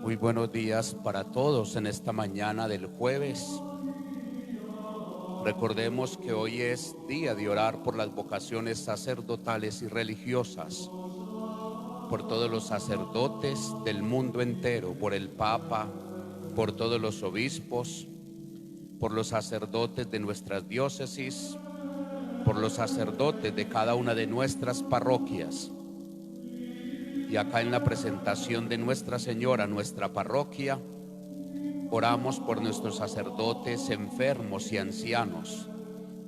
Muy buenos días para todos en esta mañana del jueves. Recordemos que hoy es día de orar por las vocaciones sacerdotales y religiosas, por todos los sacerdotes del mundo entero, por el Papa, por todos los obispos, por los sacerdotes de nuestras diócesis, por los sacerdotes de cada una de nuestras parroquias. Y acá en la presentación de Nuestra Señora, nuestra parroquia, oramos por nuestros sacerdotes enfermos y ancianos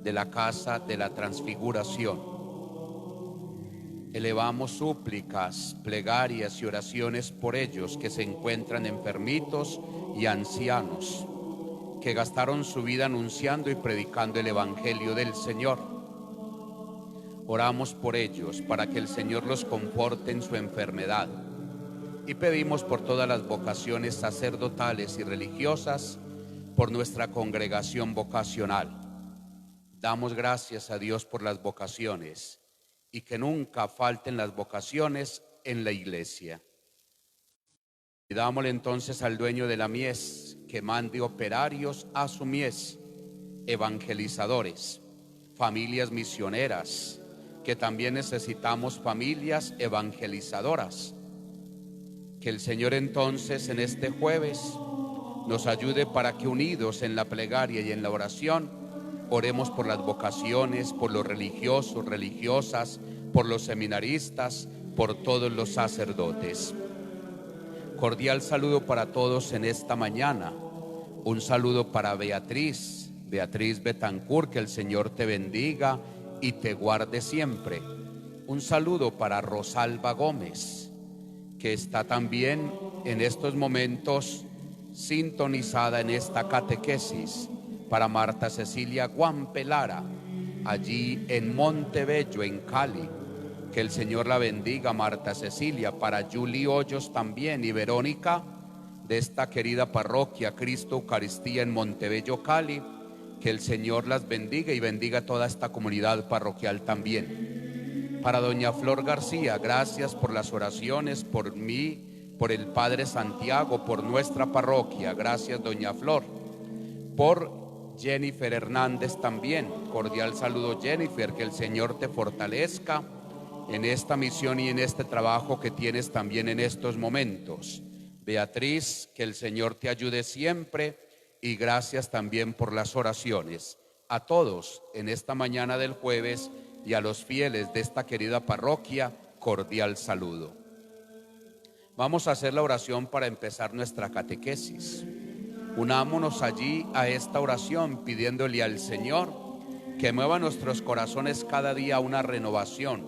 de la Casa de la Transfiguración. Elevamos súplicas, plegarias y oraciones por ellos que se encuentran enfermitos y ancianos, que gastaron su vida anunciando y predicando el Evangelio del Señor. Oramos por ellos para que el Señor los conforte en su enfermedad. Y pedimos por todas las vocaciones sacerdotales y religiosas, por nuestra congregación vocacional. Damos gracias a Dios por las vocaciones y que nunca falten las vocaciones en la iglesia. Pidámosle entonces al dueño de la mies que mande operarios a su mies, evangelizadores, familias misioneras, que también necesitamos familias evangelizadoras. Que el Señor entonces en este jueves nos ayude para que unidos en la plegaria y en la oración oremos por las vocaciones, por los religiosos, religiosas, por los seminaristas, por todos los sacerdotes. Cordial saludo para todos en esta mañana. Un saludo para Beatriz Betancourt, que el Señor te bendiga y te guarde siempre. Un saludo para Rosalba Gómez, que está también en estos momentos sintonizada en esta catequesis. Para Marta Cecilia Guampelara, allí en Montebello, en Cali, que el Señor la bendiga, Marta Cecilia. Para Julie Hoyos también y Verónica, de esta querida parroquia Cristo Eucaristía en Montebello, Cali, que el Señor las bendiga y bendiga toda esta comunidad parroquial también. Para doña Flor García, gracias por las oraciones, por mí, por el Padre Santiago, por nuestra parroquia. Gracias, doña Flor. Por Jennifer Hernández también, cordial saludo, Jennifer, que el Señor te fortalezca en esta misión y en este trabajo que tienes también en estos momentos. Beatriz, que el Señor te ayude siempre, y gracias también por las oraciones. A todos en esta mañana del jueves y a los fieles de esta querida parroquia, cordial saludo. Vamos a hacer la oración para empezar nuestra catequesis. Unámonos allí a esta oración pidiéndole al Señor que mueva nuestros corazones cada día a una renovación,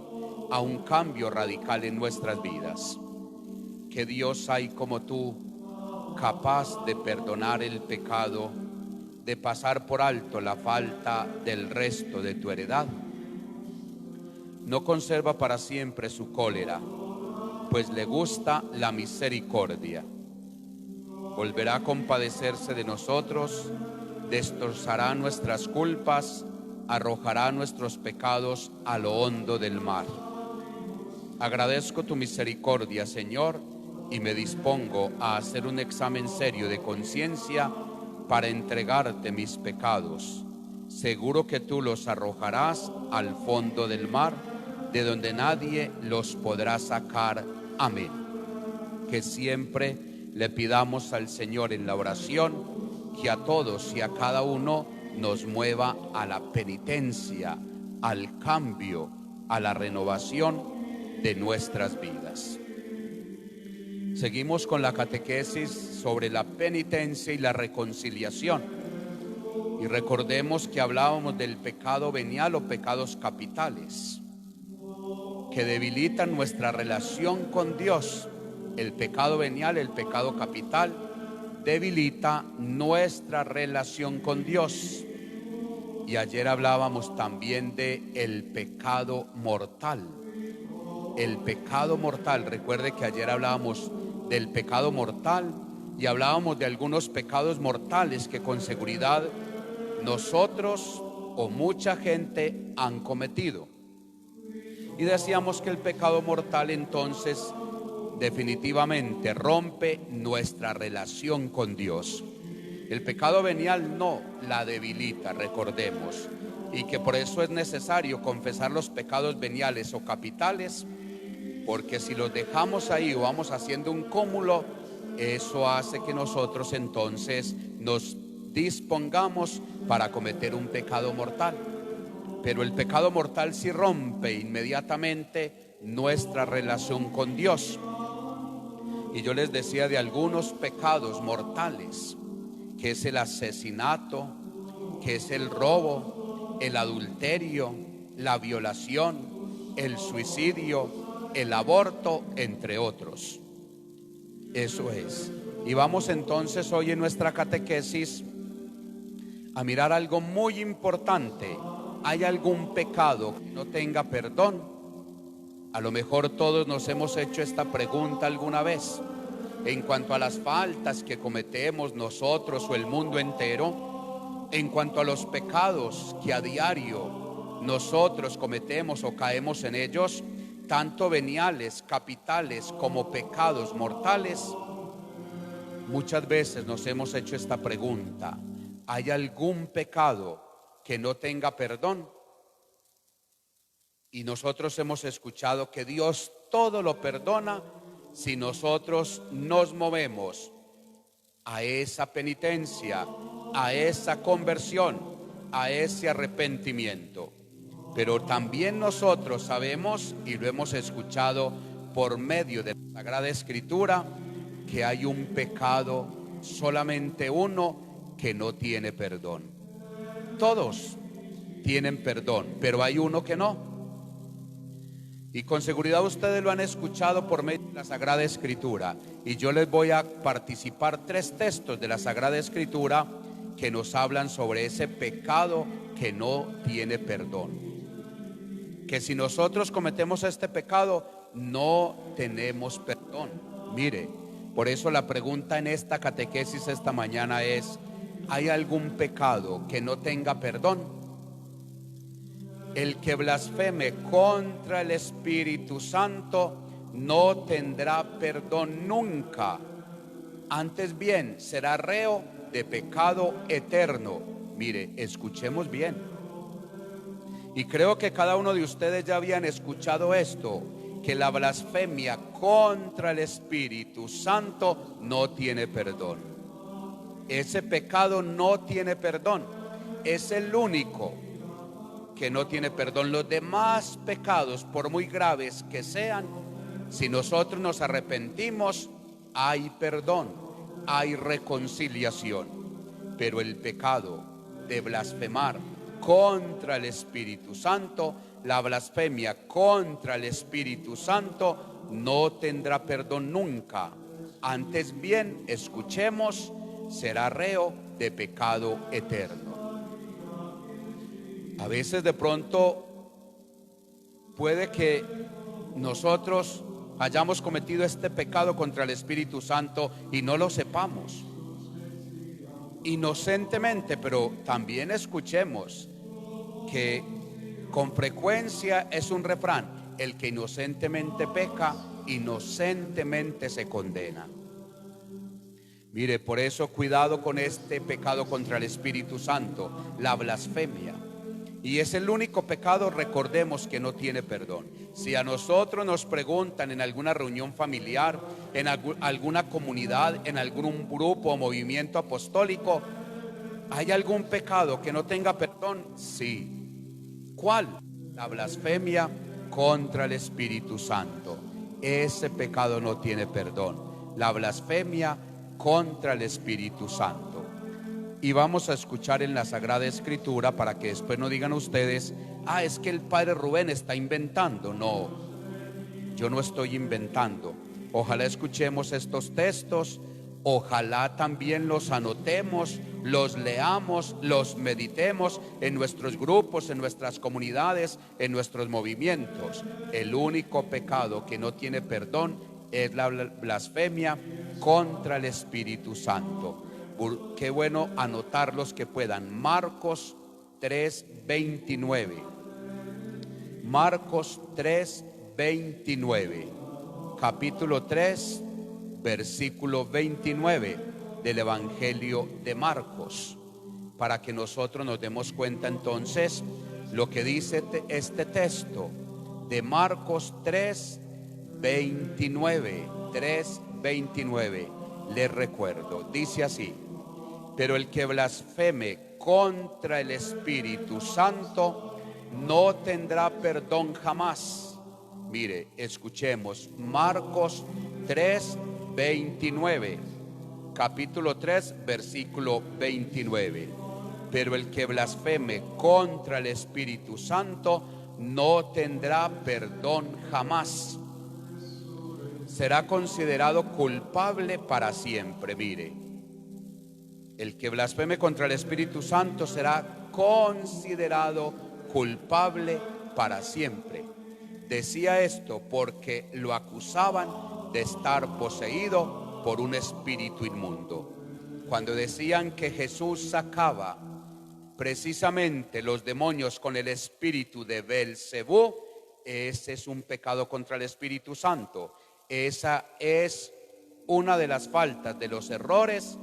a un cambio radical en nuestras vidas. Que Dios hay como tú, capaz de perdonar el pecado, de pasar por alto la falta del resto de tu heredad. No conserva para siempre su cólera, pues le gusta la misericordia. Volverá a compadecerse de nosotros, destrozará nuestras culpas, arrojará nuestros pecados a lo hondo del mar. Agradezco tu misericordia, Señor, y me dispongo a hacer un examen serio de conciencia para entregarte mis pecados. Seguro que tú los arrojarás al fondo del mar, de donde nadie los podrá sacar. Amén. Que siempre le pidamos al Señor en la oración que a todos y a cada uno nos mueva a la penitencia, al cambio, a la renovación de nuestras vidas. Seguimos con la catequesis sobre la penitencia y la reconciliación. Y recordemos que hablábamos del pecado venial o pecados capitales, que debilitan nuestra relación con Dios. El pecado venial, el pecado capital, debilita nuestra relación con Dios. Y ayer hablábamos también de el pecado mortal. El pecado mortal, recuerde que ayer hablábamos del pecado mortal y hablábamos de algunos pecados mortales que con seguridad nosotros o mucha gente han cometido. Y decíamos que el pecado mortal entonces definitivamente rompe nuestra relación con Dios. El pecado venial no la debilita, recordemos, y que por eso es necesario confesar los pecados veniales o capitales, porque si los dejamos ahí o vamos haciendo un cúmulo, eso hace que nosotros entonces nos dispongamos para cometer un pecado mortal. Pero el pecado mortal sí rompe inmediatamente nuestra relación con Dios. Y yo les decía de algunos pecados mortales, que es el asesinato, que es el robo, el adulterio, la violación, el suicidio, el aborto, entre otros. Eso es. Y vamos entonces hoy en nuestra catequesis a mirar algo muy importante. ¿Hay algún pecado que no tenga perdón? A lo mejor todos nos hemos hecho esta pregunta alguna vez. En cuanto a las faltas que cometemos nosotros o el mundo entero, en cuanto a los pecados que a diario nosotros cometemos o caemos en ellos, tanto veniales, capitales como pecados mortales, muchas veces nos hemos hecho esta pregunta: ¿hay algún pecado que no tenga perdón? Y nosotros hemos escuchado que Dios todo lo perdona si nosotros nos movemos a esa penitencia, a esa conversión, a ese arrepentimiento. Pero también nosotros sabemos, y lo hemos escuchado por medio de la Sagrada Escritura, que hay un pecado, solamente uno, que no tiene perdón. Todos tienen perdón, pero hay uno que no. Y con seguridad ustedes lo han escuchado por medio de la Sagrada Escritura. Y yo les voy a participar 3 textos de la Sagrada Escritura que nos hablan sobre ese pecado que no tiene perdón. Que si nosotros cometemos este pecado, no tenemos perdón. Mire, por eso la pregunta en esta catequesis esta mañana es: ¿hay algún pecado que no tenga perdón? El que blasfeme contra el Espíritu Santo no tendrá perdón nunca. Antes bien, será reo de pecado eterno. Mire, escuchemos bien. Y creo que cada uno de ustedes ya habían escuchado esto, que la blasfemia contra el Espíritu Santo no tiene perdón. Ese pecado no tiene perdón. Es el único que no tiene perdón. Los demás pecados, por muy graves que sean, si nosotros nos arrepentimos, hay perdón, hay reconciliación. Pero el pecado de blasfemar contra el Espíritu Santo, la blasfemia contra el Espíritu Santo, no tendrá perdón nunca. Antes bien, escuchemos, será reo de pecado eterno. A veces de pronto puede que nosotros hayamos cometido este pecado contra el Espíritu Santo y no lo sepamos, inocentemente, pero también escuchemos que con frecuencia es un refrán: el que inocentemente peca, inocentemente se condena. Mire, por eso cuidado con este pecado contra el Espíritu Santo, la blasfemia. Y es el único pecado, recordemos, que no tiene perdón. Si a nosotros nos preguntan en alguna reunión familiar, en alguna comunidad, en algún grupo o movimiento apostólico, ¿hay algún pecado que no tenga perdón? Sí. ¿Cuál? La blasfemia contra el Espíritu Santo. Ese pecado no tiene perdón. La blasfemia contra el Espíritu Santo. Y vamos a escuchar en la Sagrada Escritura para que después no digan ustedes: ah, es que el padre Rubén está inventando. No, yo no estoy inventando. Ojalá escuchemos estos textos, ojalá también los anotemos, los leamos, los meditemos en nuestros grupos, en nuestras comunidades, en nuestros movimientos. El único pecado que no tiene perdón es la blasfemia contra el Espíritu Santo. Qué bueno anotar los que puedan. Marcos 3:29. Marcos 3:29. capítulo 3, versículo 29 del Evangelio de Marcos, para que nosotros nos demos cuenta entonces lo que dice este texto de Marcos 3:29. 3:29. Les recuerdo, dice así: pero el que blasfeme contra el Espíritu Santo no tendrá perdón jamás. Mire, escuchemos Marcos 3:29, capítulo 3, versículo 29. Pero el que blasfeme contra el Espíritu Santo no tendrá perdón jamás. Será considerado culpable para siempre. Mire, el que blasfeme contra el Espíritu Santo será considerado culpable para siempre. Decía esto porque lo acusaban de estar poseído por un espíritu inmundo. Cuando decían que Jesús sacaba precisamente los demonios con el espíritu de Belcebú, ese es un pecado contra el Espíritu Santo. Esa es una de las faltas, de los errores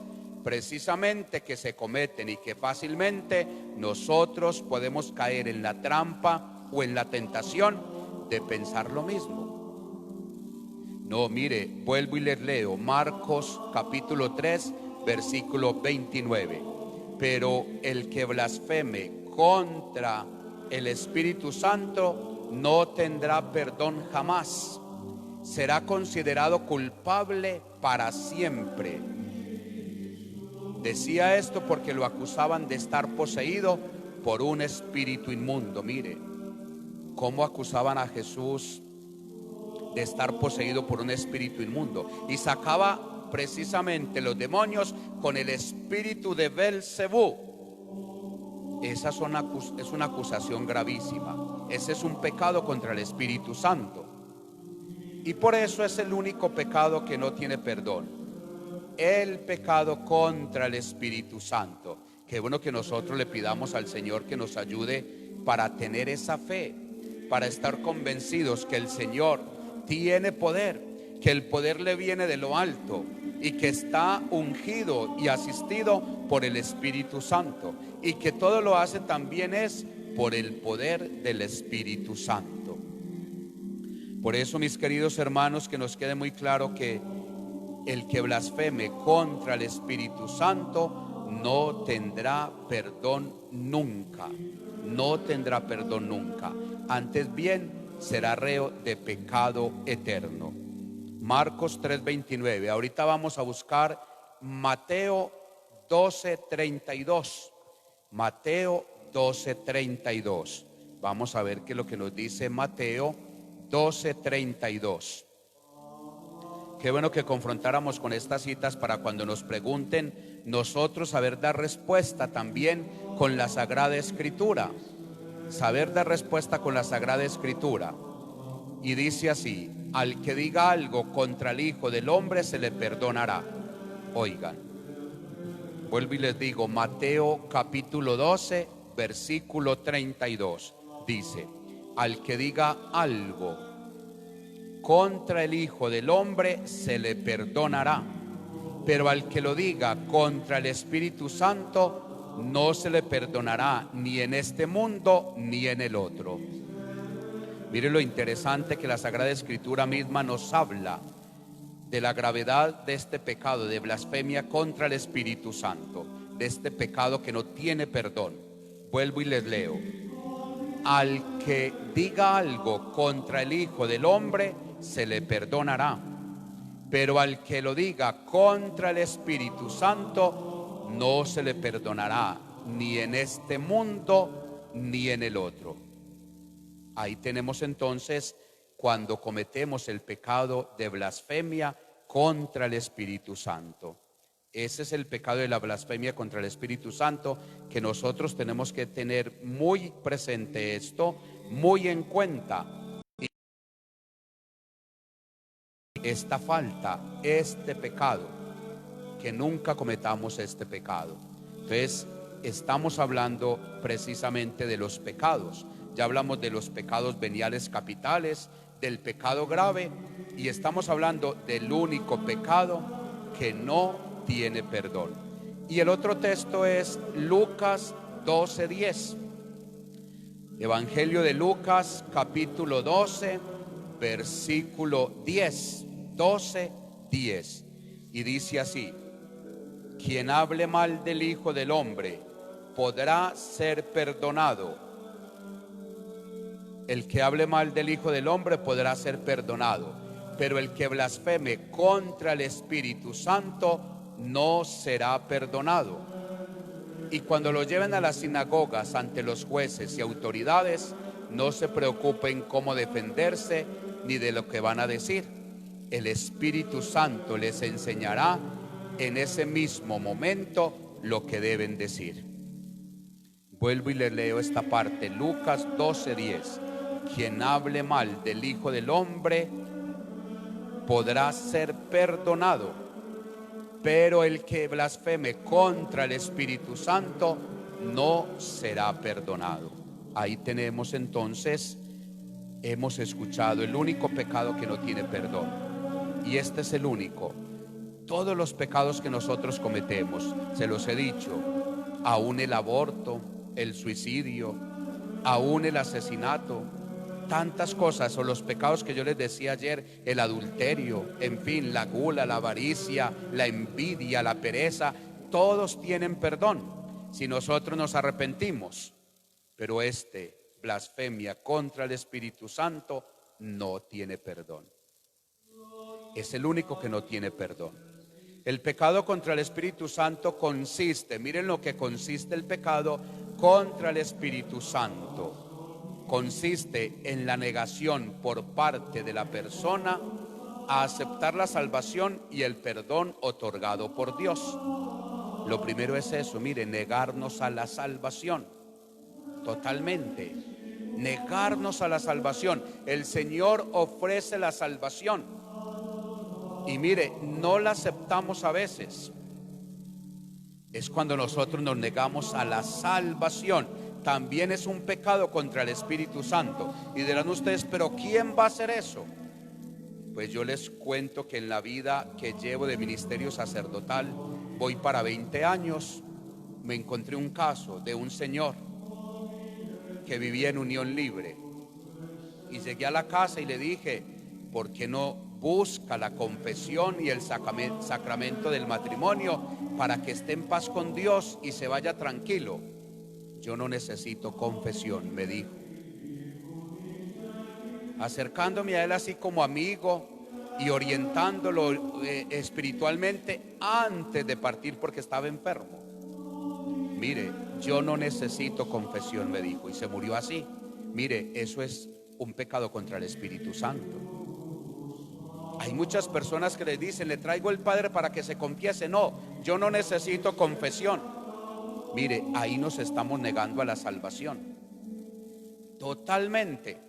precisamente que se cometen y que fácilmente nosotros podemos caer en la trampa o en la tentación de pensar lo mismo. No, mire, vuelvo y les leo Marcos capítulo 3, versículo 29. Pero el que blasfeme contra el Espíritu Santo no tendrá perdón jamás. Será considerado culpable para siempre. Decía esto porque lo acusaban de estar poseído por un espíritu inmundo. Mire, cómo acusaban a Jesús de estar poseído por un espíritu inmundo. Y sacaba precisamente los demonios con el espíritu de Belcebú. Esa es una acusación gravísima. Ese es un pecado contra el Espíritu Santo. Y por eso es el único pecado que no tiene perdón. El pecado contra el Espíritu Santo. Qué bueno que nosotros le pidamos al Señor que nos ayude para tener esa fe, para estar convencidos que el Señor tiene poder, que el poder le viene de lo alto y que está ungido y asistido por el Espíritu Santo, y que todo lo hace también es por el poder del Espíritu Santo. Por eso, mis queridos hermanos, que nos quede muy claro que el que blasfeme contra el Espíritu Santo no tendrá perdón nunca. No tendrá perdón nunca. Antes bien, será reo de pecado eterno. Marcos 3:29. Ahorita vamos a buscar Mateo 12:32. Mateo 12:32. Vamos a ver qué es lo que nos dice Mateo 12:32. Qué bueno que confrontáramos con estas citas para cuando nos pregunten, nosotros saber dar respuesta también con la Sagrada Escritura. Saber dar respuesta con la Sagrada Escritura. Y dice así: al que diga algo contra el Hijo del Hombre se le perdonará. Oigan, vuelvo y les digo, Mateo capítulo 12, versículo 32. Dice: al que diga algo contra el Hijo del Hombre se le perdonará, pero al que lo diga contra el Espíritu Santo no se le perdonará, ni en este mundo ni en el otro. Mire lo interesante que la Sagrada Escritura misma nos habla de la gravedad de este pecado de blasfemia contra el Espíritu Santo, de este pecado que no tiene perdón. Vuelvo y les leo: al que diga algo contra el Hijo del Hombre se le perdonará, pero al que lo diga contra el Espíritu Santo no se le perdonará, ni en este mundo ni en el otro. Ahí tenemos entonces cuando cometemos el pecado de blasfemia contra el Espíritu Santo. Ese es el pecado de la blasfemia contra el Espíritu Santo, que nosotros tenemos que tener muy presente esto, muy en cuenta. Esta falta, este pecado, que nunca cometamos este pecado. Entonces, estamos hablando precisamente de los pecados. Ya hablamos de los pecados veniales capitales, del pecado grave y estamos hablando del único pecado que no tiene perdón. Y el otro texto es Lucas 12:10. Evangelio de Lucas, capítulo 12, versículo 10. 12:10. Y dice así: quien hable mal del Hijo del Hombre podrá ser perdonado. El que hable mal del Hijo del Hombre podrá ser perdonado, pero el que blasfeme contra el Espíritu Santo no será perdonado. Y cuando lo lleven a las sinagogas ante los jueces y autoridades, no se preocupen cómo defenderse ni de lo que van a decir. El Espíritu Santo les enseñará en ese mismo momento lo que deben decir. Vuelvo y le leo esta parte, Lucas 12:10. Quien hable mal del Hijo del Hombre podrá ser perdonado, pero el que blasfeme contra el Espíritu Santo no será perdonado. Ahí tenemos entonces, hemos escuchado el único pecado que no tiene perdón, y este es el único. Todos los pecados que nosotros cometemos, se los he dicho, aún el aborto, el suicidio, aún el asesinato, tantas cosas, o los pecados que yo les decía ayer, el adulterio, en fin, la gula, la avaricia, la envidia, la pereza, todos tienen perdón si nosotros nos arrepentimos. Pero blasfemia contra el Espíritu Santo, no tiene perdón. Es el único que no tiene perdón. El pecado contra el Espíritu Santo consiste, miren lo que consiste el pecado contra el Espíritu Santo. Consiste en la negación por parte de la persona a aceptar la salvación y el perdón otorgado por Dios. Lo primero es eso, mire, negarnos a la salvación, totalmente, negarnos a la salvación. El Señor ofrece la salvación y mire, no la aceptamos a veces. Es cuando nosotros nos negamos a la salvación. También es un pecado contra el Espíritu Santo. Y dirán ustedes, ¿pero quién va a hacer eso? Pues yo les cuento que en la vida que llevo de ministerio sacerdotal, voy para 20 años, me encontré un caso de un señor que vivía en unión libre. Y llegué a la casa y le dije, ¿por qué no busca la confesión y el sacramento del matrimonio para que esté en paz con Dios y se vaya tranquilo? Yo no necesito confesión, me dijo. Acercándome a él así como amigo y orientándolo espiritualmente antes de partir porque estaba enfermo. Mire, yo no necesito confesión, me dijo, y se murió así. Mire, eso es un pecado contra el Espíritu Santo. Hay muchas personas que le dicen, le traigo el Padre para que se confiese. No, yo no necesito confesión. Mire, ahí nos estamos negando a la salvación, totalmente.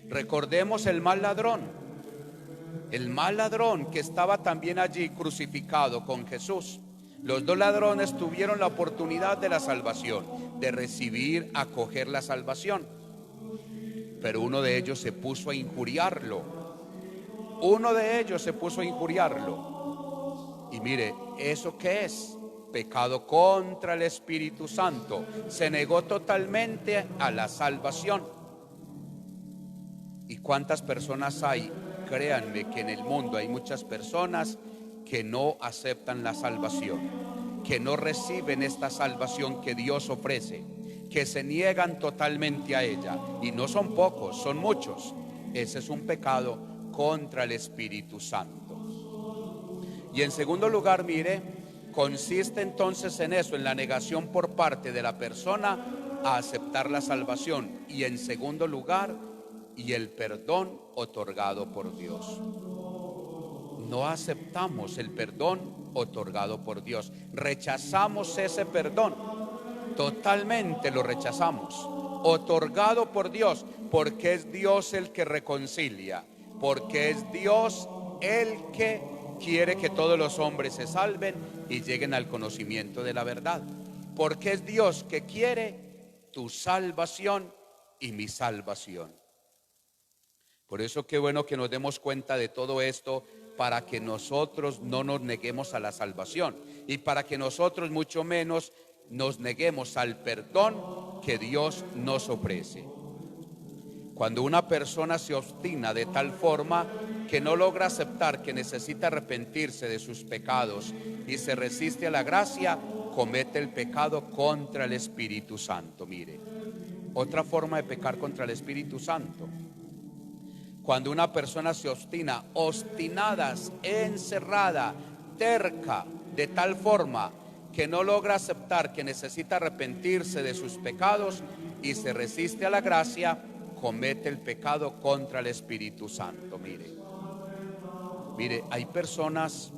Recordemos el mal ladrón que estaba también allí crucificado con Jesús. Los dos ladrones tuvieron la oportunidad de la salvación, de recibir, acoger la salvación. Pero uno de ellos se puso a injuriarlo. Y mire, ¿eso qué es? Pecado contra el Espíritu Santo. Se negó totalmente a la salvación. ¿Y cuántas personas hay? Créanme que en el mundo hay muchas personas que no aceptan la salvación, que no reciben esta salvación que Dios ofrece, que se niegan totalmente a ella. Y no son pocos, son muchos. Ese es un pecado contra el Espíritu Santo. Y en segundo lugar, mire, consiste entonces en eso, en la negación por parte de la persona a aceptar la salvación. Y en segundo lugar, y el perdón otorgado por Dios. No aceptamos el perdón otorgado por Dios. Rechazamos ese perdón. Totalmente lo rechazamos. Otorgado por Dios, porque es Dios el que reconcilia, porque es Dios el que quiere que todos los hombres se salven y lleguen al conocimiento de la verdad, porque es Dios que quiere tu salvación y mi salvación. Por eso qué bueno que nos demos cuenta de todo esto, para que nosotros no nos neguemos a la salvación y para que nosotros mucho menos nos neguemos al perdón que Dios nos ofrece. Cuando una persona se obstina de tal forma que no logra aceptar que necesita arrepentirse de sus pecados y se resiste a la gracia, comete el pecado contra el Espíritu Santo. Mire, otra forma de pecar contra el Espíritu Santo: cuando una persona se obstina, obstinadas, encerrada, terca, de tal forma que no logra aceptar que necesita arrepentirse de sus pecados y se resiste a la gracia, comete el pecado contra el Espíritu Santo. Mire, hay personas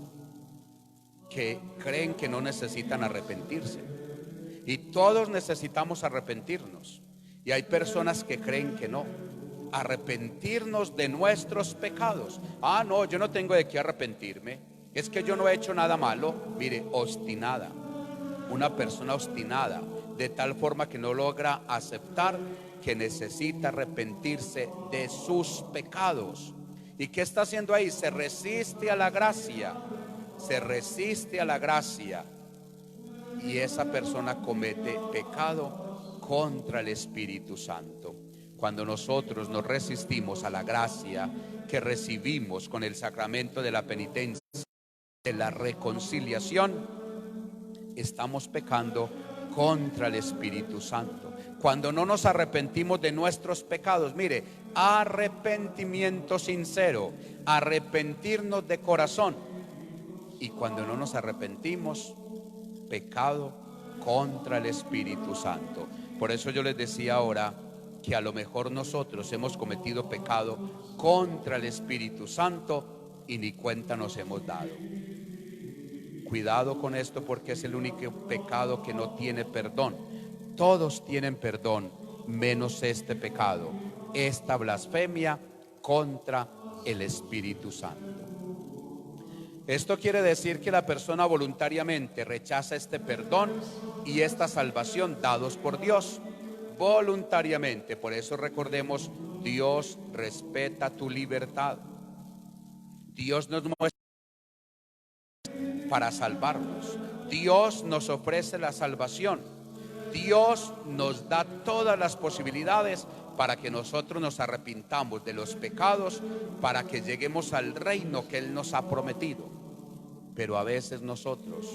que creen que no necesitan arrepentirse, y todos necesitamos arrepentirnos, y hay personas que creen que no. Arrepentirnos de nuestros pecados. Ah, no, yo no tengo de qué arrepentirme, es que yo no he hecho nada malo. Mire, obstinada, una persona obstinada de tal forma que no logra aceptar que necesita arrepentirse de sus pecados. ¿Y qué está haciendo ahí? Se resiste a la gracia, se resiste a la gracia, y esa persona comete pecado contra el Espíritu Santo. Cuando nosotros nos resistimos a la gracia que recibimos con el sacramento de la penitencia, de la reconciliación, estamos pecando contra el Espíritu Santo. Cuando no nos arrepentimos de nuestros pecados, mire, arrepentimiento sincero, arrepentirnos de corazón. Y cuando no nos arrepentimos, pecado contra el Espíritu Santo. Por eso yo les decía ahora que a lo mejor nosotros hemos cometido pecado contra el Espíritu Santo y ni cuenta nos hemos dado. Cuidado con esto, porque es el único pecado que no tiene perdón. Todos tienen perdón, menos este pecado, esta blasfemia contra el Espíritu Santo. Esto quiere decir que la persona voluntariamente rechaza este perdón y esta salvación dados por Dios. Voluntariamente. Por eso recordemos, Dios respeta tu libertad. Dios nos muestra para salvarnos. Dios nos ofrece la salvación. Dios nos da todas las posibilidades para que nosotros nos arrepintamos de los pecados, para que lleguemos al reino que Él nos ha prometido. Pero a veces nosotros,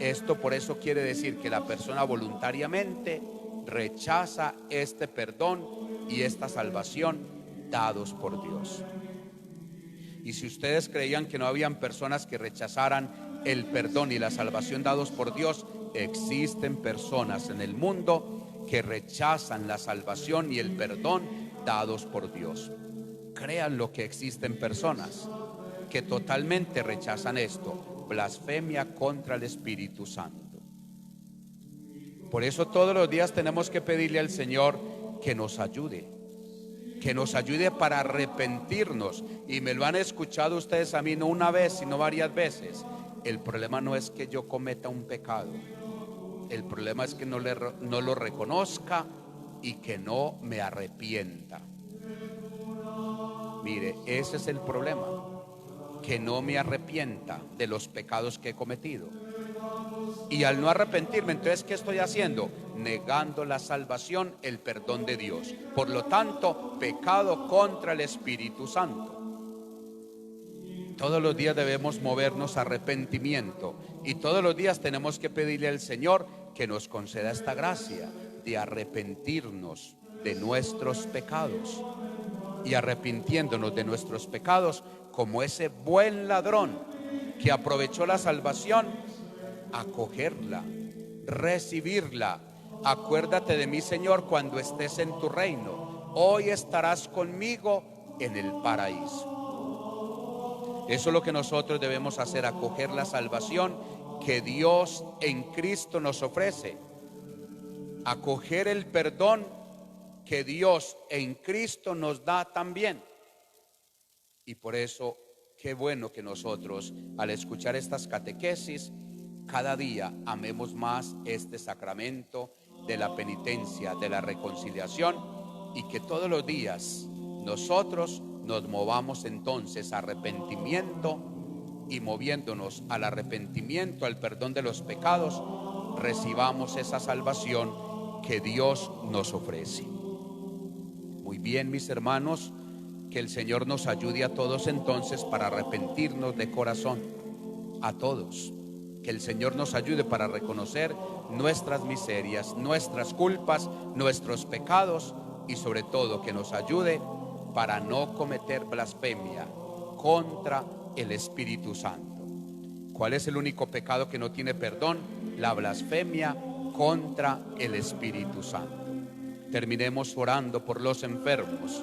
esto por eso quiere decir que la persona voluntariamente rechaza este perdón y esta salvación dados por Dios. Y si ustedes creían que no habían personas que rechazaran el perdón y la salvación dados por Dios, existen personas en el mundo que rechazan la salvación y el perdón dados por Dios. Créanlo, que existen personas que totalmente rechazan esto, blasfemia contra el Espíritu Santo. Por eso todos los días tenemos que pedirle al Señor que nos ayude para arrepentirnos. Y me lo han escuchado ustedes a mí no una vez, sino varias veces. El problema no es que yo cometa un pecado, el problema es que no lo reconozca y que no me arrepienta. Mire, ese es el problema, que no me arrepienta de los pecados que he cometido. Y al no arrepentirme, entonces, ¿qué estoy haciendo? Negando la salvación, el perdón de Dios. Por lo tanto, pecado contra el Espíritu Santo. Todos los días debemos movernos a arrepentimiento, y todos los días tenemos que pedirle al Señor que nos conceda esta gracia de arrepentirnos de nuestros pecados. Y arrepintiéndonos de nuestros pecados, como ese buen ladrón que aprovechó la salvación, acogerla, recibirla. Acuérdate de mí, Señor, cuando estés en tu reino. Hoy estarás conmigo en el paraíso. Eso es lo que nosotros debemos hacer, acoger la salvación que Dios en Cristo nos ofrece, acoger el perdón que Dios en Cristo nos da también. Y por eso, qué bueno que nosotros, al escuchar estas catequesis, cada día amemos más este sacramento de la penitencia, de la reconciliación, y que todos los días nosotros nos movamos entonces a arrepentimiento, y moviéndonos al arrepentimiento, al perdón de los pecados, recibamos esa salvación que Dios nos ofrece. Muy bien, mis hermanos, que el Señor nos ayude a todos entonces para arrepentirnos de corazón, a todos. Que el Señor nos ayude para reconocer nuestras miserias, nuestras culpas, nuestros pecados, y sobre todo que nos ayude para no cometer blasfemia contra el Espíritu Santo. ¿Cuál es el único pecado que no tiene perdón? La blasfemia contra el Espíritu Santo. Terminemos orando por los enfermos,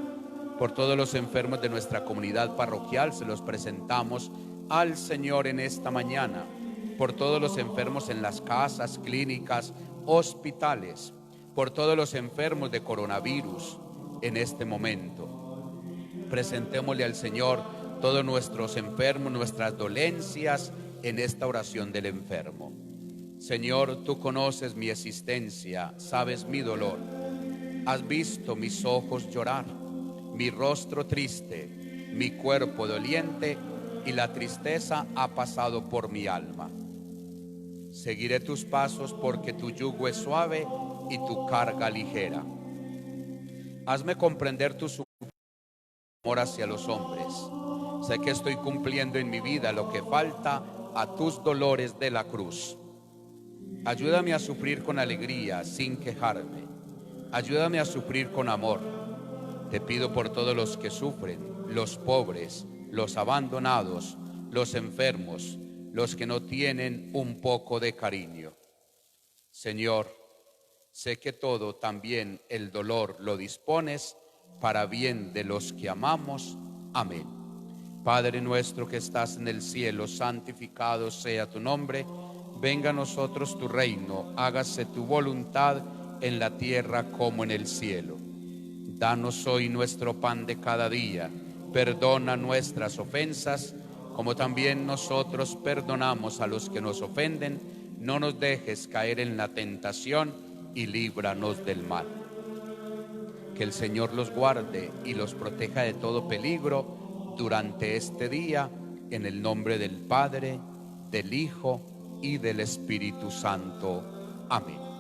por todos los enfermos de nuestra comunidad parroquial. Se los presentamos al Señor en esta mañana. Por todos los enfermos en las casas, clínicas, hospitales, por todos los enfermos de coronavirus en este momento. Presentémosle al Señor todos nuestros enfermos, nuestras dolencias en esta oración del enfermo. Señor, tú conoces mi existencia, sabes mi dolor. Has visto mis ojos llorar, mi rostro triste, mi cuerpo doliente, y la tristeza ha pasado por mi alma. Seguiré tus pasos porque tu yugo es suave y tu carga ligera. Hazme comprender tu amor hacia los hombres. Sé que estoy cumpliendo en mi vida lo que falta a tus dolores de la cruz. Ayúdame a sufrir con alegría, sin quejarme. Ayúdame a sufrir con amor. Te pido por todos los que sufren, los pobres, los abandonados, los enfermos, los que no tienen un poco de cariño. Señor, sé que todo, también el dolor, lo dispones para bien de los que amamos. Amén. Padre nuestro que estás en el cielo, santificado sea tu nombre. Venga a nosotros tu reino, hágase tu voluntad en la tierra como en el cielo. Danos hoy nuestro pan de cada día. Perdona nuestras ofensas, como también nosotros perdonamos a los que nos ofenden. No nos dejes caer en la tentación y líbranos del mal. Que el Señor los guarde y los proteja de todo peligro durante este día, en el nombre del Padre, del Hijo y del Espíritu Santo. Amén.